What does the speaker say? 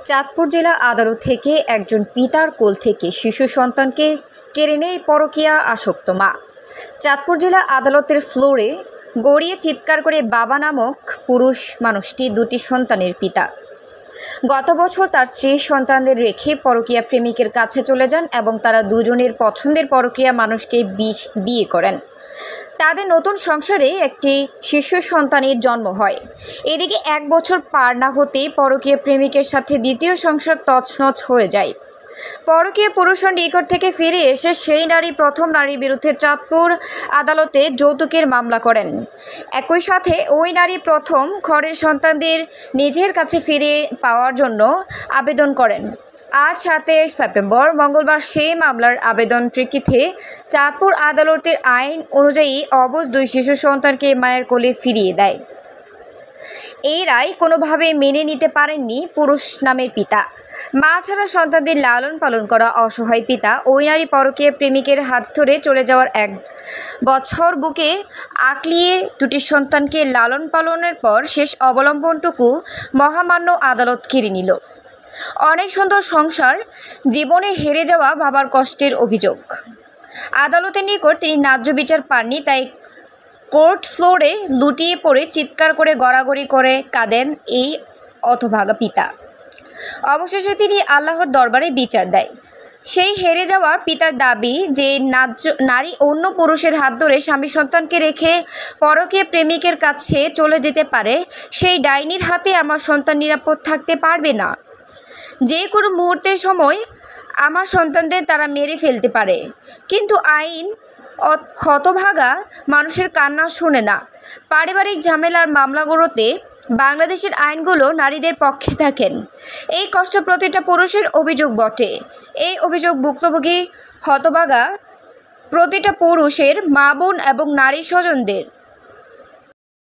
চাঁদপুর জেলা আদালত থেকে একজন পিতার কোল থেকে শিশু সন্তানকে কেড়ে নেয় পরকীয়া আসক্ত মা। চাঁদপুর জেলা আদালতের ফ্লোরে গড়িয়ে চিৎকার করে বাবা নামক পুরুষ মানুষটি দুটি সন্তানের পিতা। গত বছর তার স্ত্রী সন্তানদের রেখে পরকীয়া প্রেমিকের কাছে চলে যান এবং তারা দুজনের পছন্দের পরকীয়া মানুষকে বিয়ে করেন। তাদের নতুন সংসারে একটি শিশু সন্তানের জন্ম হয়। এদিকে 1 বছর পার না হতেই পরকীয়া প্রেমিকের সাথে দ্বিতীয় সংসার তছনছ হয়ে যায়। পরকীয়া পুরুষের নিকট থেকে ফিরে এসে সেই নারী প্রথম নারীর বিরুদ্ধে চাঁদপুর আদালতে যৌতুকের মামলা করেন। একই সাথে ওই নারী প্রথম ঘরের সন্তানদের নিজের কাছে ফিরে পাওয়ার জন্য আবেদন করেন। আজ 7 সেপ্টেম্বর মঙ্গলবার সেই মামলার আবেদন প্রেক্ষিতে চাঁদপুর আদালতের আইন অনুযায়ী অবুঝ 2 শিশু সন্তানকে মায়ের কোলে ফিরিয়ে দেয়। এই রায় কোনোভাবে মেনে নিতে পারেননি পুরুষ নামের পিতা। মা ছাড়া সন্তানদের লালন পালন করা অসহায় পিতা ওই নারী পরকীয়া প্রেমিকের হাত ধরে চলে যাওয়ার 1 বছর বুকে আঁকলিয়ে দুটি সন্তানকে লালন পালনের পর শেষ অবলম্বনটুকু মহামান্য আদালত কেড়ে নিল। অনেক সুন্দর সংসার জীবনে হেরে যাওয়া বাবার কষ্টের অভিযোগ। আদালতের নিকট তিনি ন্যায্য বিচার পাননি, তাই কোর্ট ফ্লোরে লুটিয়ে পড়ে চিৎকার করে গড়াগড়ি করে কাঁদেন এই হতভাগা পিতা। অবশেষে তিনি আল্লাহর দরবারে বিচার দেয়। সেই হেরে যাওয়া পিতার দাবি যে নারী অন্য পুরুষের হাত ধরে স্বামী সন্তানকে রেখে পরকীয়া প্রেমিকের কাছে চলে যেতে পারে, সেই ডাইনির হাতে আমার সন্তান নিরাপদ থাকতে পারবে না। যে কোনো মুহূর্তের সময় আমার সন্তানদের তারা মেরে ফেলতে পারে। কিন্তু আইন হতভাগা মানুষের কান্না শুনে না। পারিবারিক ঝামেলার মামলাগুলোতে বাংলাদেশের আইনগুলো নারীদের পক্ষে থাকেন। এই কষ্ট প্রতিটা পুরুষের অভিযোগ বটে। এই অভিযোগ ভুক্তভোগী হতভাগা প্রতিটা পুরুষের মা বোন এবং নারী স্বজনদের।